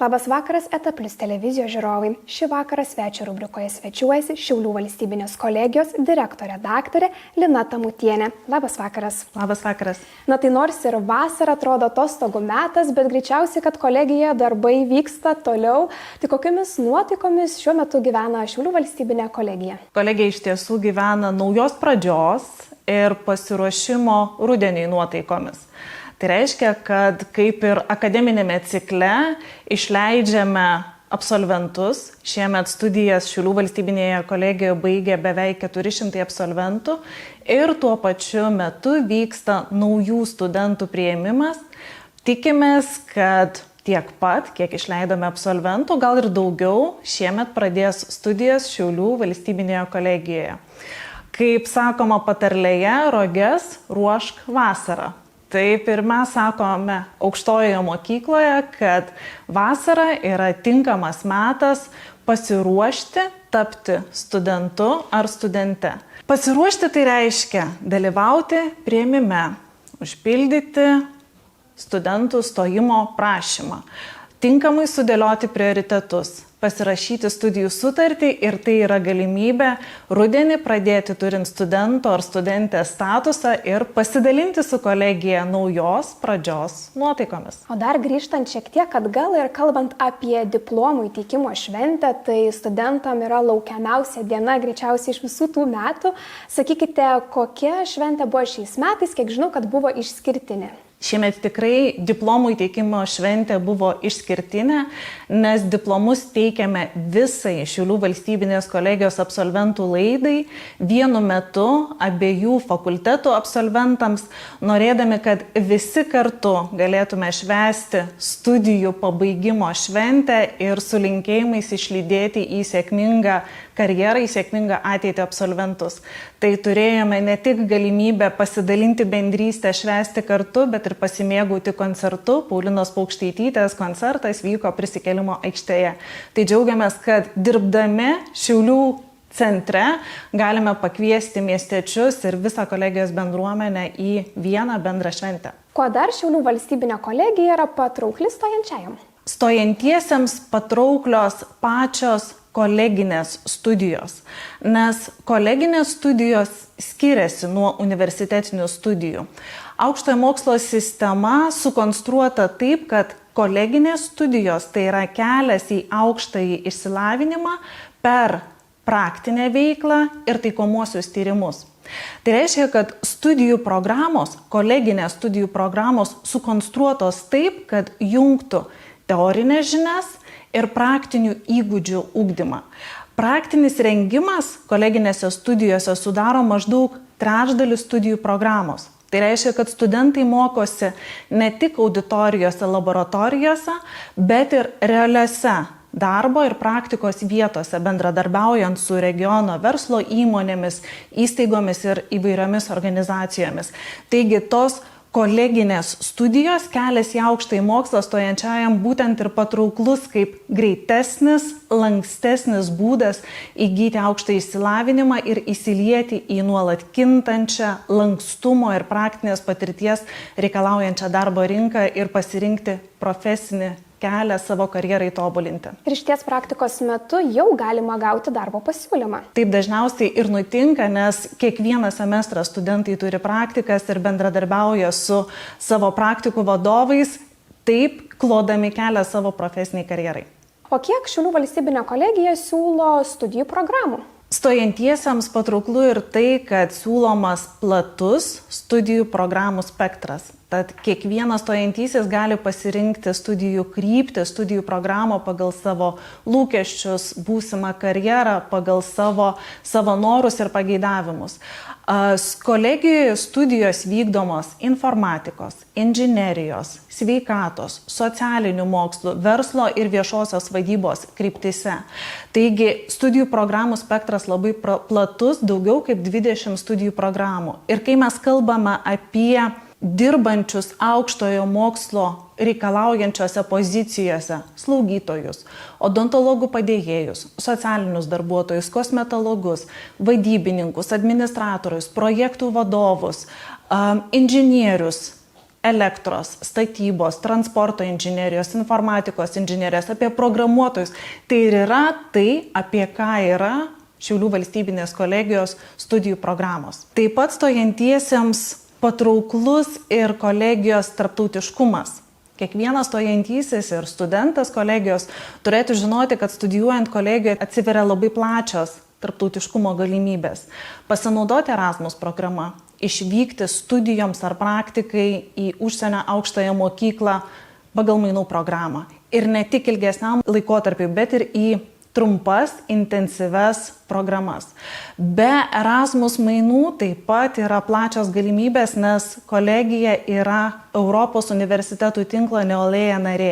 Labas vakaras, ETA Plius televizijos žiūrovai. Šį vakarą svečio rubrikoje svečiuojasi Šiaulių valstybinės kolegijos direktorė daktarė Lina Tamutienė. Labas vakaras. Labas vakaras. Na tai nors ir vasara atrodo atostogų metas, bet greičiausiai, kad kolegijoje darbai vyksta toliau. Tai kokiamis nuotaikomis šiuo metu gyvena Šiaulių valstybinė kolegija? Kolegija iš tiesų gyvena naujos pradžios ir pasiruošimo rudeniui nuotaikomis. Tai reiškia, kad kaip ir akademinėme cikle išleidžiame absolventus. Šiemet studijas Šiaulių valstybinėje kolegijoje baigė beveik 400 absolventų ir tuo pačiu metu vyksta naujų studentų priėmimas. Tikimės, kad tiek pat, kiek išleidome absolventų, gal ir daugiau, šiemet pradės studijas Šiaulių valstybinėje kolegijoje. Kaip sakoma patarlėje, roges ruošk vasarą. Taip ir mes sakome aukštojoje mokykloje, kad vasara yra tinkamas metas pasiruošti tapti studentu ar studente. Pasiruošti tai reiškia dalyvauti priėmime, užpildyti studentų stojimo prašymą, tinkamai sudėlioti prioritetus, pasirašyti studijų sutartį ir tai yra galimybė rudenį pradėti turint studento ar studentės statusą ir pasidalinti su kolegija naujos pradžios nuotaikomis. O dar grįžtant šiek tiek atgal ir kalbant apie diplomų įteikimo šventę, tai studentam yra laukiamiausia diena greičiausiai iš visų tų metų. Sakykite, kokia šventė buvo šiais metais, kiek žinau, kad buvo išskirtinė. Šiemet tikrai diplomų įteikimo šventė buvo išskirtinė, nes diplomus teikiame visai Šiaulių valstybinės kolegijos absolventų laidai vienu metu abiejų fakultetų absolventams, norėdami, kad visi kartu galėtume švęsti studijų pabaigimo šventę ir su linkėjimais išlydėti į sėkmingą karjerą, į sėkmingą ateitį absolventus. Tai turėjome ne tik galimybę pasidalinti bendrystę, švęsti kartu, bet ir pasimėgauti koncertu. Paulinos Paukštaitytės koncertas vyko Prisikėlimo aikštėje. Tai džiaugiamės, kad dirbdami Šiaulių centre galime pakviesti miestiečius ir visą kolegijos bendruomenę į vieną bendrą šventę. Kuo dar Šiaulių valstybinė kolegija yra patraukli stojančiajam? Stojantiesiems patrauklios pačios koleginės studijos, nes koleginės studijos skiriasi nuo universitetinių studijų. Aukštojo mokslo sistema sukonstruota taip, kad koleginės studijos tai yra kelias į aukštąjį išsilavinimą per praktinę veiklą ir taikomuosius tyrimus. Tai reiškia, kad studijų programos, koleginės studijų programos sukonstruotos taip, kad jungtų teorinės žinias ir praktinių įgūdžių ugdymą. Praktinis rengimas koleginėse studijose sudaro maždaug trečdalį studijų programos. Tai reiškia, kad studentai mokosi ne tik auditorijose, laboratorijose, bet ir realiose darbo ir praktikos vietose, bendradarbiaujant su regiono verslo įmonėmis, įstaigomis ir įvairiomis organizacijomis. Taigi tos koleginės studijos kelias į aukštąjį mokslą stojančiajam būtent ir patrauklus kaip greitesnis, lankstesnis būdas įgyti aukštąjį išsilavinimą ir įsilieti į nuolat kintančią lankstumo ir praktinės patirties reikalaujančią darbo rinką ir pasirinkti profesinį kelią savo karjerai tobulinti. Ir šities praktikos metu jau galima gauti darbo pasiūlymą. Taip dažniausiai ir nutinka, nes kiekvieną semestrą studentai turi praktikas ir bendradarbiauja su savo praktikų vadovais, taip klodami kelią savo profesiniai karjerai. O kiek Šiaulių valstybinė kolegija siūlo studijų programų? Stojantiesiems patrauklu ir tai, kad siūlomas platus studijų programų spektras. Tad kiekvienas stojantysis gali pasirinkti studijų kryptį, studijų programą pagal savo lūkesčius, būsimą karjerą, pagal savo norus ir pageidavimus. Kolegijoje studijos vykdomos informatikos, inžinerijos, sveikatos, socialinių mokslų, verslo ir viešosios vadybos kryptise. Taigi studijų programų spektras labai platus, daugiau kaip 20 studijų programų. Ir kai mes kalbame apie dirbančius aukštojo mokslo reikalaujančiose pozicijose slaugytojus, odontologų padėjėjus, socialinius darbuotojus, kosmetologus, vadybininkus, administratorius, projektų vadovus, inžinierius, elektros, statybos, transporto inžinerijos, informatikos inžinerijos, apie programuotojus. Tai ir yra tai, apie ką yra Šiaulių valstybinės kolegijos studijų programos. Taip pat stojantiesiems patrauklus ir kolegijos tarptautiškumas. Kiekvienas stojantysis ir studentas kolegijos turėtų žinoti, kad studijuojant kolegijoje atsiveria labai plačios tarptautiškumo galimybės. Pasinaudoti Erasmus programą, išvykti studijoms ar praktikai į užsienio aukštąją mokyklą pagal mainų programą. Ir ne tik ilgesniam laikotarpiui, bet ir į trumpas, intensyves programas. Be Erasmus mainų taip pat yra plačios galimybės, nes kolegija yra Europos universitetų tinklo Neolėja narė.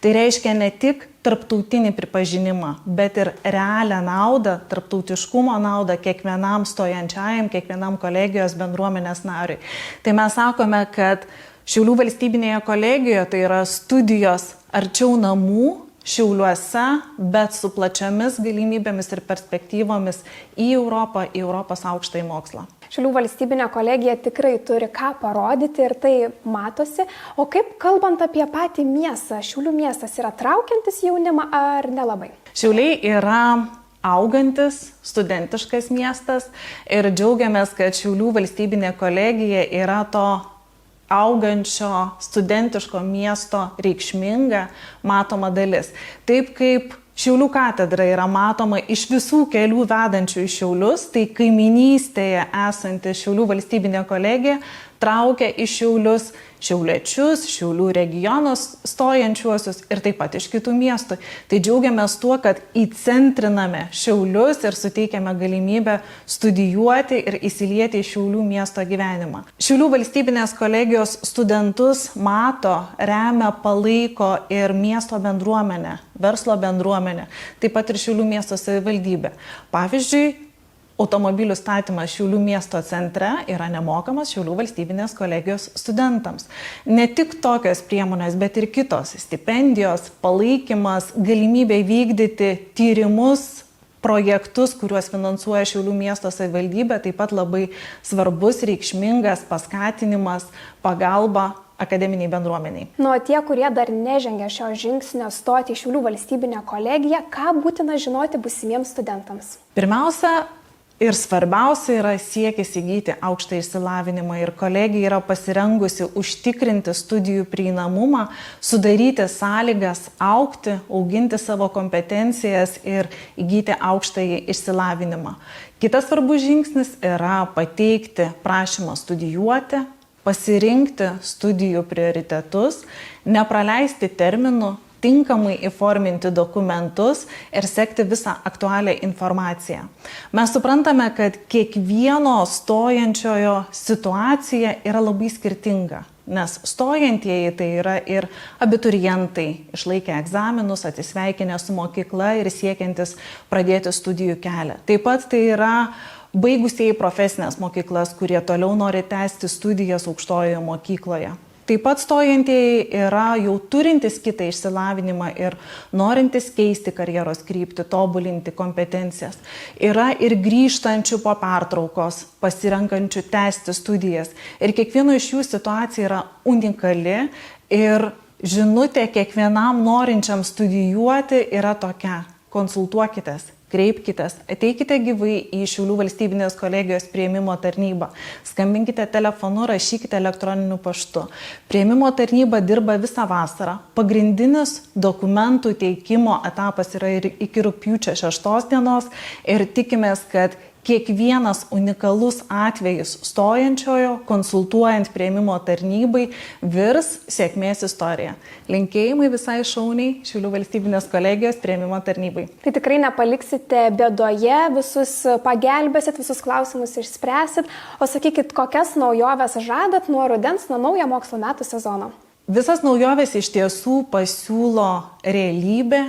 Tai reiškia ne tik tarptautinį pripažinimą, bet ir realią naudą, tarptautiškumo naudą kiekvienam stojančiajam, kiekvienam kolegijos bendruomenės nariui. Tai mes sakome, kad Šiaulių valstybinėje kolegijoje tai yra studijos arčiau namų, Šiauliuose, bet su plačiomis galimybėmis ir perspektyvomis į Europą, į Europos aukštąjį mokslą. Šiaulių valstybinė kolegija tikrai turi ką parodyti ir tai matosi. O kaip kalbant apie patį miestą, Šiaulių miestas yra traukiantis jaunimą ar nelabai? Šiauliai yra augantis, studentiškas miestas ir džiaugiamės, kad Šiaulių valstybinė kolegija yra to augančio studentiško miesto reikšminga, matoma dalis. Taip kaip Šiaulių katedra yra matoma iš visų kelių vedančių į Šiaulius, tai kaiminystėje esanti Šiaulių valstybinė kolegija traukia į Šiaulius šiauliečius, Šiaulių regionos stojančiuosius ir taip pat iš kitų miestų. Tai džiaugiamės tuo, kad įcentriname Šiaulius ir suteikiame galimybę studijuoti ir įsilieti į Šiaulių miesto gyvenimą. Šiaulių valstybinės kolegijos studentus mato, remia, palaiko ir miesto bendruomenė, verslo bendruomenė, taip pat ir Šiaulių miesto savivaldybė. Pavyzdžiui, automobilių statymas Šiaulių miesto centre yra nemokamas Šiaulių valstybinės kolegijos studentams. Ne tik tokios priemonės, bet ir kitos - stipendijos, palaikymas, galimybė vykdyti tyrimus, projektus, kuriuos finansuoja Šiaulių miesto savivaldybė, taip pat labai svarbus, reikšmingas paskatinimas, pagalba akademiniai bendruomeniai. Nu, tie, kurie dar nežengia šio žingsnio stoti į Šiaulių valstybinę kolegiją, ką būtina žinoti būsimiems studentams? Pirmiausia, ir svarbiausia yra siekis įgyti aukštą išsilavinimą ir kolegija yra pasirengusi užtikrinti studijų prieinamumą, sudaryti sąlygas augti, auginti savo kompetencijas ir įgyti aukštąjį išsilavinimą. Kitas svarbus žingsnis yra pateikti prašymą studijuoti, pasirinkti studijų prioritetus, nepraleisti terminų, tinkamai įforminti dokumentus ir sekti visą aktualią informaciją. Mes suprantame, kad kiekvieno stojančiojo situacija yra labai skirtinga, nes stojantieji tai yra ir abiturientai, išlaikę egzaminus, atsisveikinę su mokykla ir siekiantis pradėti studijų kelią. Taip pat tai yra baigusieji profesinės mokyklas, kurie toliau nori tęsti studijas aukštojoje mokykloje. Taip pat stojantieji yra jau turintis kitą išsilavinimą ir norintis keisti karjeros kryptį, tobulinti kompetencijas. Yra ir grįžtančių po pertraukos, pasirenkančių tęsti studijas. Ir kiekvieno iš jų situacija yra unikali ir žinutė kiekvienam norinčiam studijuoti yra tokia: konsultuokitės. Kreipkitės, ateikite gyvai į Šiaulių valstybinės kolegijos priėmimo tarnybą, skambinkite telefonu, rašykite elektroniniu paštu. Priėmimo tarnyba dirba visą vasarą. Pagrindinis dokumentų teikimo etapas yra ir iki rugpjūčio 6 dienos ir tikimės, kad kiekvienas unikalus atvejis stojančiojo, konsultuojant priėmimo tarnybai, virs sėkmės istorija. Linkėjimai visai šauniai Šiaulių valstybinės kolegijos priėmimo tarnybai. Tai tikrai nepaliksite bėdoje, visus pagelbėsit, visus klausimus išspręsit. O sakykit, kokias naujoves žadat nuo rudens, nuo naujo mokslo metų sezono? Visas naujoves iš tiesų pasiūlo realybė,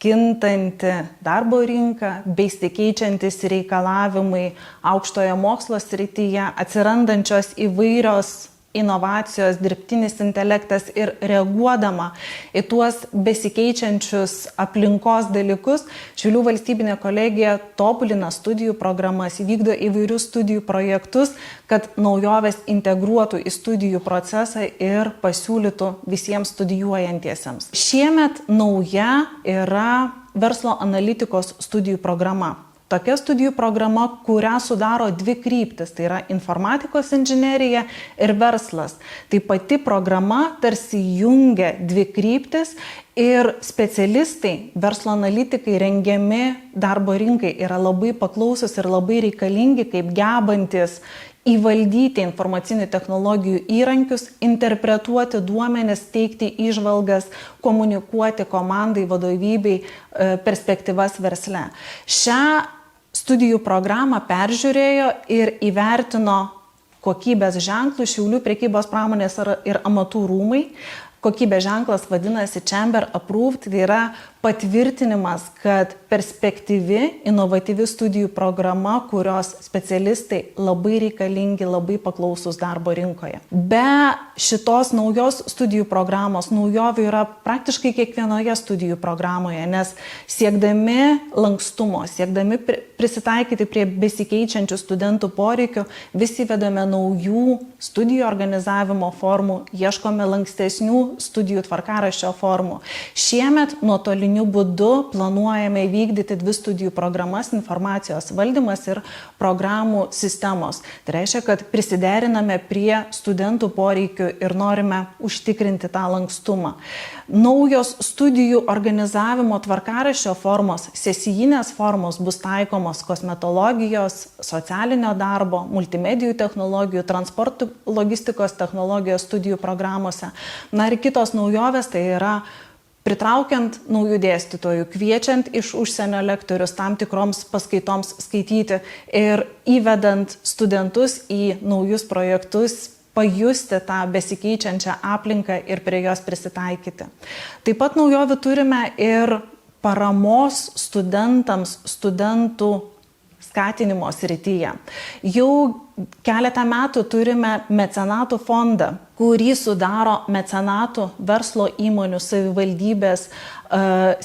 kintanti darbo rinka, besikeičiantis reikalavimai aukštojo mokslo srityje, atsirandančios įvairios inovacijos, dirbtinis intelektas ir reaguodama į tuos besikeičiančius aplinkos dalykus, Šiaulių valstybinė kolegija tobulina studijų programas, vykdo įvairius studijų projektus, kad naujovės integruotų į studijų procesą ir pasiūlytų visiems studijuojantiesiems. Šiemet nauja yra verslo analitikos studijų programa. Tokia studijų programa, kurią sudaro 2 kryptis, tai yra informatikos inžinerija ir verslas. Tai pati programa tarsi jungia 2 kryptis ir specialistai, verslo analitikai rengiami darbo rinkai yra labai paklausus ir labai reikalingi, kaip gebantis įvaldyti informacinių technologijų įrankius, interpretuoti duomenis, teikti įžvalgas, komunikuoti komandai, vadovybei perspektyvas versle. Šią studijų programą peržiūrėjo ir įvertino kokybės ženklų Šiaulių prekybos pramonės ir amatų rūmai. Kokybės ženklas vadinasi Chamber Approved, tai yra patvirtinimas, kad perspektyvi, inovatyvi studijų programa, kurios specialistai labai reikalingi, labai paklausus darbo rinkoje. Be šitos naujos studijų programos naujovių yra praktiškai kiekvienoje studijų programoje, nes siekdami lankstumo, siekdami prisitaikyti prie besikeičiančių studentų poreikių, vis įvedame naujų studijų organizavimo formų, ieškome lankstesnių studijų tvarkaraščio formų. Šiemet nuotoliniu būdu planuojame vykdyti 2 studijų programas - informacijos valdymas ir programų sistemos. Tai reiškia, kad prisideriname prie studentų poreikių ir norime užtikrinti tą lankstumą. Naujos studijų organizavimo tvarkaraščio formos, sesijinės formos bus taikomos kosmetologijos, socialinio darbo, multimedijų technologijų, transporto logistikos technologijos studijų programuose. Na ir kitos naujovės, tai yra pritraukiant naujų dėstytojų, kviečiant iš užsienio lektorius tam tikroms paskaitoms skaityti ir įvedant studentus į naujus projektus, pajusti tą besikeičiančią aplinką ir prie jos prisitaikyti. Taip pat naujovių turime ir paramos studentams, studentų skatinimo srityje. Jau keletą metų turime mecenatų fondą, kurį sudaro mecenatų, verslo įmonių, savivaldybės,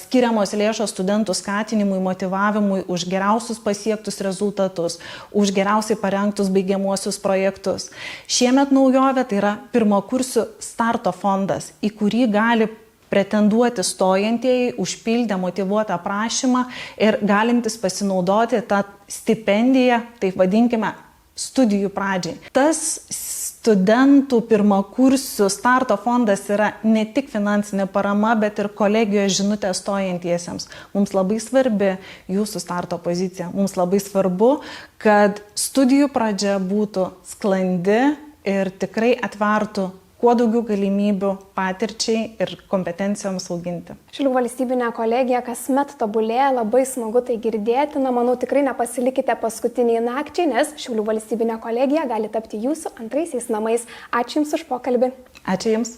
skiriamos lėšos studentų skatinimui, motyvavimui už geriausius pasiektus rezultatus, už geriausiai parengtus baigiamuosius projektus. Šiemet naujovė tai yra pirmakursių starto fondas, į kurį gali pretenduoti stojantieji, užpildę motyvuotą prašymą ir galintys pasinaudoti tą stipendiją, taip vadinkime, studijų pradžiai. Tas studentų pirmakursių starto fondas yra ne tik finansinė parama, bet ir kolegijos žinutė stojantiesiems. Mums labai svarbi jūsų starto pozicija. Mums labai svarbu, kad studijų pradžia būtų sklandi ir tikrai atvertų kuo daugiau galimybių patirčiai ir kompetencijoms auginti. Šiaulių valstybinė kolegija kasmet tobulėja, labai smagu tai girdėti. Na, manau, tikrai nepasilikite paskutiniai nakčiai, nes Šiaulių valstybinė kolegija gali tapti jūsų antraisiais namais. Ačiū Jums už pokalbį. Ačiū Jums.